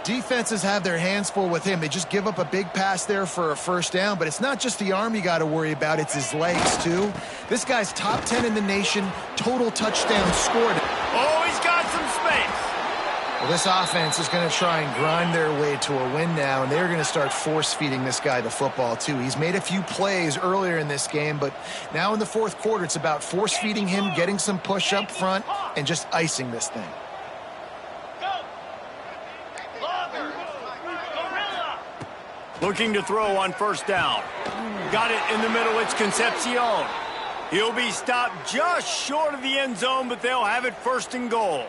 Defenses have their hands full with him. They just give up a big pass there for a first down, but it's not just the arm you got to worry about, it's his legs too. This guy's top 10 in the nation, total touchdowns scored. Oh, he's got some space. Well, this offense is going to try and grind their way to a win now, and they're going to start force-feeding this guy the football, too. He's made a few plays earlier in this game, but now in the fourth quarter, it's about force-feeding him, getting some push up front, and just icing this thing. Looking to throw on first down. Got it in the middle, it's Concepcion. He'll be stopped just short of the end zone, but they'll have it first and goal.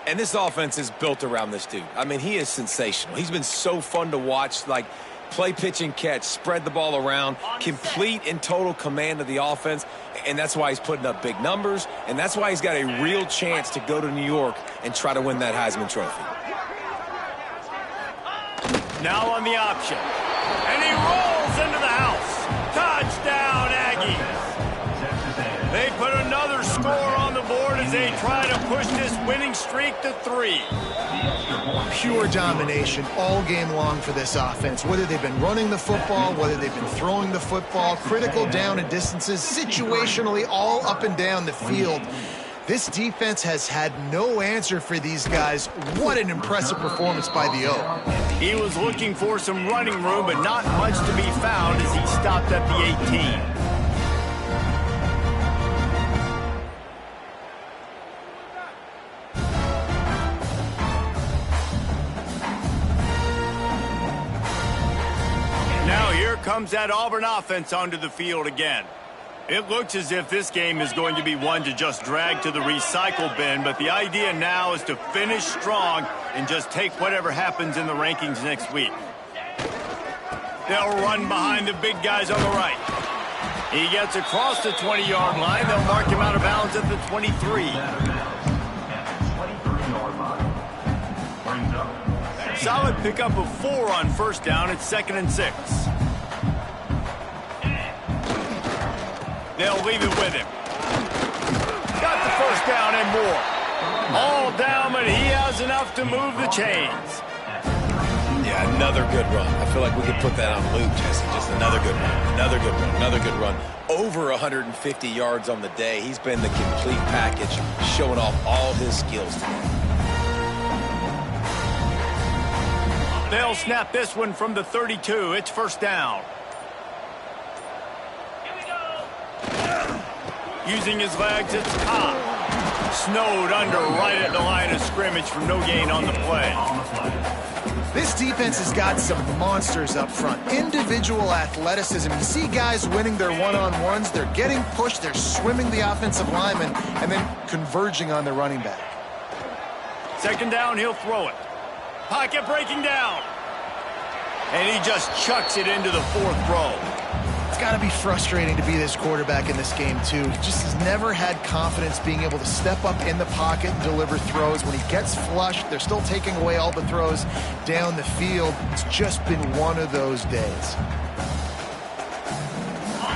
And this offense is built around this dude. I mean, he is sensational. He's been so fun to watch, like play, pitch, and catch, spread the ball around, complete and total command of the offense, and that's why he's putting up big numbers, and that's why he's got a real chance to go to New York and try to win that Heisman Trophy. Now on the option, and he rolls into the house. Touchdown, Aggies. They put another score on the board as they try to push this winning streak to 3. Pure domination all game long for this offense. Whether they've been running the football, whether they've been throwing the football, critical down and distances, situationally all up and down the field. This defense has had no answer for these guys. What an impressive performance by the O. He was looking for some running room, but not much to be found as he stopped at the 18. Now here comes that Auburn offense onto the field again. It looks as if this game is going to be one to just drag to the recycle bin, but the idea now is to finish strong and just take whatever happens in the rankings next week. They'll run behind the big guys on the right. He gets across the 20-yard line. They'll mark him out of bounds at the 23. Solid pickup of 4 on first down. It's 2nd and 6. They'll leave it with him. Got the first down and more. All down, but he has enough to move the chains. Yeah, another good run. I feel like we could put that on loop, Jesse. Just another good run, another good run, another good run. Over 150 yards on the day. He's been the complete package, showing off all his skills today. They'll snap this one from the 32. It's first down. Using his legs, it's Ncaa. Snowed under right at the line of scrimmage for no gain on the play. This defense has got some monsters up front. Individual athleticism. You see guys winning their one-on-ones. They're getting pushed. They're swimming the offensive lineman and then converging on the running back. 2nd down, he'll throw it. Pocket breaking down. And he just chucks it into the 4th row. He's got to be frustrating to be this quarterback in this game, too. He just has never had confidence being able to step up in the pocket and deliver throws. When he gets flushed, they're still taking away all the throws down the field. It's just been one of those days.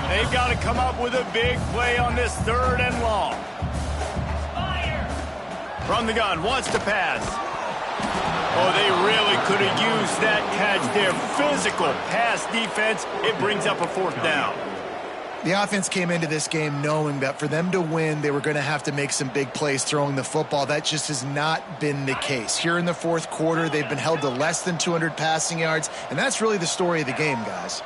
They've got to come up with a big play on this 3rd and long. From the gun, wants to pass. Oh, they really could have used that catch there. Physical pass defense. It brings up a 4th down. The offense came into this game knowing that for them to win, they were going to have to make some big plays throwing the football. That just has not been the case. Here in the 4th quarter, they've been held to less than 200 passing yards, and that's really the story of the game, guys.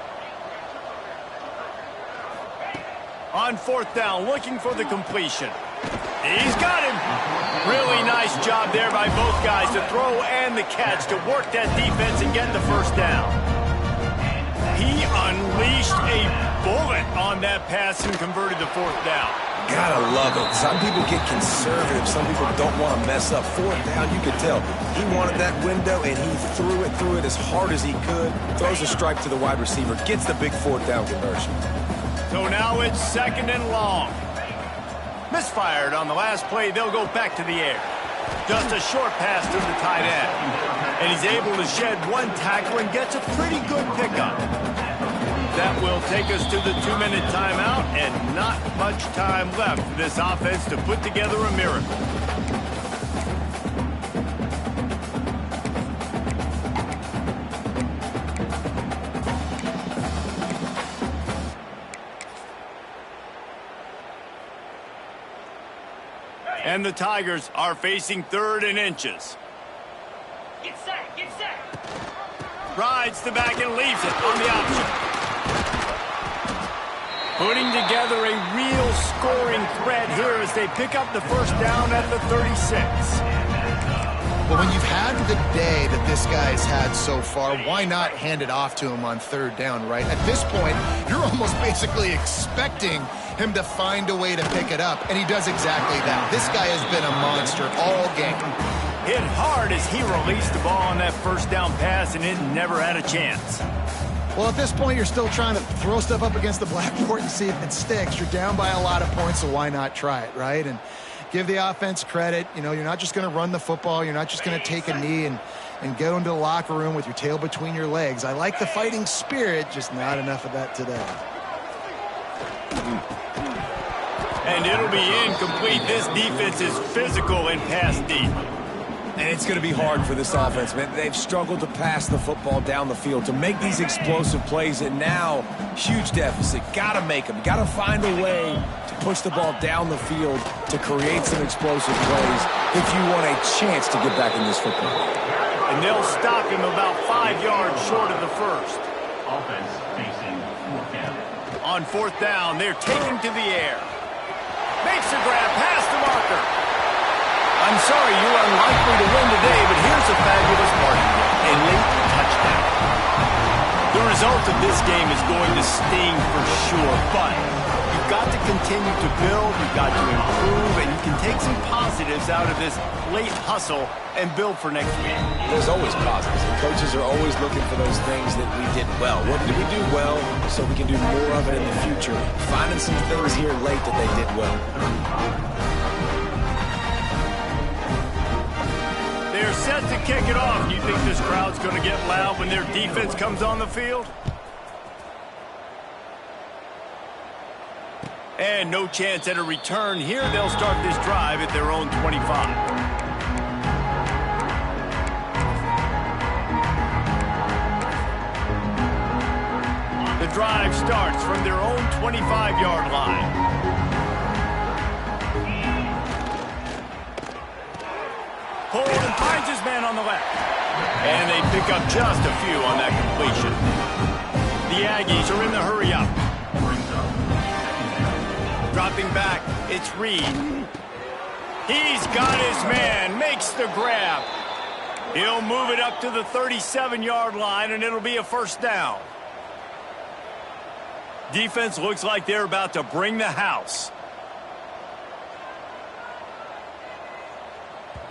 On 4th down, looking for the completion. He's got him. Really nice job there by both guys to throw and the catch to work that defense and get the 1st down. He unleashed a bullet on that pass and converted the 4th down. Gotta love it. Some people get conservative. Some people don't want to mess up. 4th down, you could tell. He wanted that window, and he threw it as hard as he could. Throws a strike to the wide receiver. Gets the big 4th down conversion. So now it's 2nd and long. Misfired on the last play. They'll go back to the air. Just a short pass to the tight end. And he's able to shed one tackle and gets a pretty good pickup. That will take us to the 2-minute timeout, and not much time left for this offense to put together a miracle. And the Tigers are facing 3rd and inches. Get set, get set. Rides the back and leaves it on the option. Putting together a real scoring threat here as they pick up the 1st down at the 36. Well, when you've had the day that this guy's had so far, why not hand it off to him on 3rd down, right? At this point, you're almost basically expecting him to find a way to pick it up, and he does exactly that. This guy has been a monster all game. Hit hard as he released the ball on that 1st down pass, and it never had a chance. Well, at this point, you're still trying to throw stuff up against the blackboard and see if it sticks. You're down by a lot of points, so why not try it, right? And give the offense credit. You know, you're not just going to run the football. You're not just going to take a knee and go into the locker room with your tail between your legs. I like the fighting spirit, just not enough of that today. And it'll be incomplete. This defense is physical and pass deep. And it's going to be hard for this offense, man. They've struggled to pass the football down the field, to make these explosive plays, and now, huge deficit. Got to make them. Got to find a way to push the ball down the field to create some explosive plays if you want a chance to get back in this football. And they'll stop him about 5 yards short of the 1st. Offense facing 4th down. On 4th down, they're taken to the air. Makes the grab past the marker. I'm sorry, you're unlikely to win today, but here's a fabulous party. A late touchdown. The result of this game is going to sting for sure, but you've got to continue to build, you've got to improve, and you can take some positives out of this late hustle and build for next week. There's always positives, and coaches are always looking for those things that we did well. What did we do well so we can do more of it in the future? Finding some things here late that they did well. They're set to kick it off. You think this crowd's going to get loud when their defense comes on the field? And no chance at a return here. They'll start this drive at their own 25. The drive starts from their own 25-yard line. Hold and finds his man on the left. And they pick up just a few on that completion. The Aggies are in the hurry up. Dropping back, it's Reed. He's got his man, makes the grab. He'll move it up to the 37-yard line, and it'll be a 1st down. Defense looks like they're about to bring the house.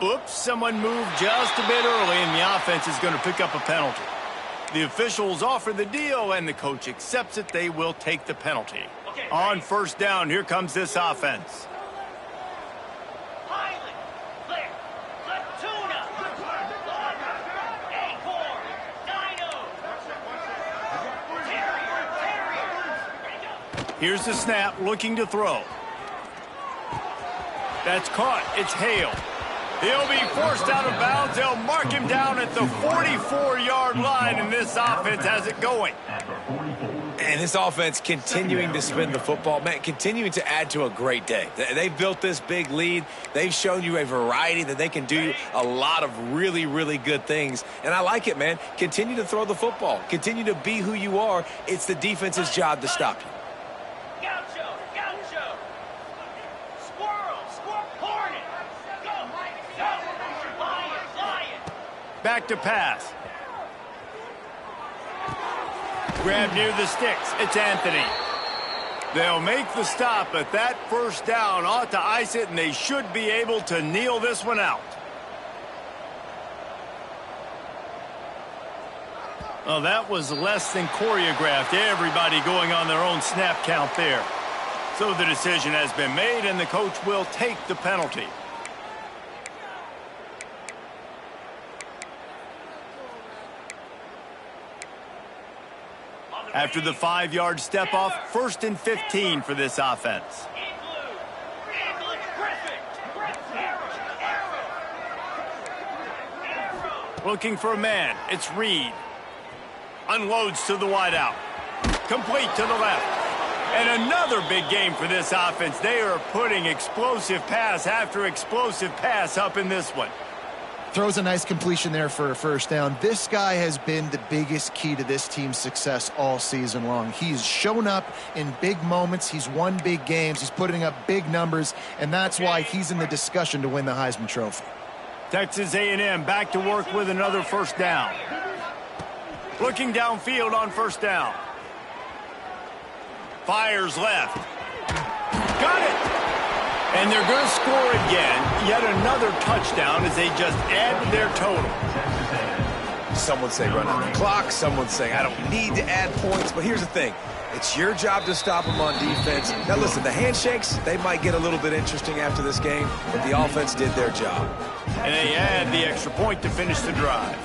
Oops, someone moved just a bit early, and the offense is going to pick up a penalty. The officials offer the deal, and the coach accepts it. They will take the penalty. Okay, On ready? first down, here comes this offense. Highland, Clear, Latuna, Acorn, Dino, Terrier, ready to go. Here's the snap, looking to throw. That's caught. It's Hale. He'll be forced out of bounds. They'll mark him down at the 44-yard line, and this offense has it going. And this offense continuing to spin the football, man, continuing to add to a great day. They've built this big lead. They've shown you a variety that they can do a lot of really, really good things. And I like it, man. Continue to throw the football. Continue to be who you are. It's the defense's job to stop you. Gaucho, Gaucho. Squirrel, Hornet. Go, Lion. Back to pass. Grab near the sticks. It's Anthony. They'll make the stop, but that first down ought to ice it, and they should be able to kneel this one out. Well, that was less than choreographed. Everybody going on their own snap count there. So the decision has been made, and the coach will take the penalty. After the 5-yard step off, 1st and 15 for this offense. Looking for a man. It's Reed. Unloads to the wideout. Complete to the left. And another big game for this offense. They are putting explosive pass after explosive pass up in this one. Throws a nice completion there for a first down. This guy has been the biggest key to this team's success all season long. He's shown up in big moments. He's won big games. He's putting up big numbers, and that's why he's in the discussion to win the Heisman Trophy. Texas A&M back to work with another first down. Looking downfield on first down. Fires left. Got it! And they're going to score again. Yet another touchdown as they just add to their total. Some would say run out the clock. Some would say I don't need to add points. But here's the thing. It's your job to stop them on defense. Now, listen, the handshakes, they might get a little bit interesting after this game, but the offense did their job. And they add the extra point to finish the drive.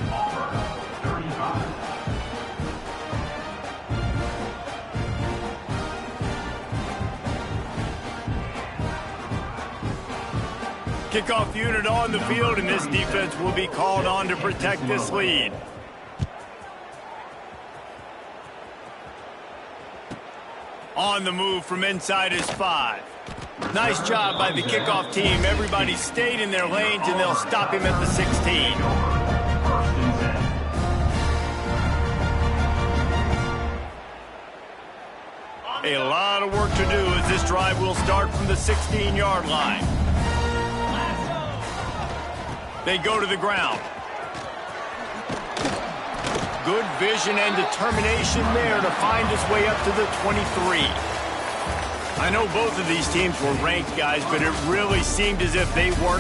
Kickoff unit on the field, and this defense will be called on to protect this lead. On the move from inside his 5. Nice job by the kickoff team. Everybody stayed in their lanes, and they'll stop him at the 16. A lot of work to do as this drive will start from the 16-yard line. They go to the ground. Good vision and determination there to find his way up to the 23. I know both of these teams were ranked, guys, but it really seemed as if they weren't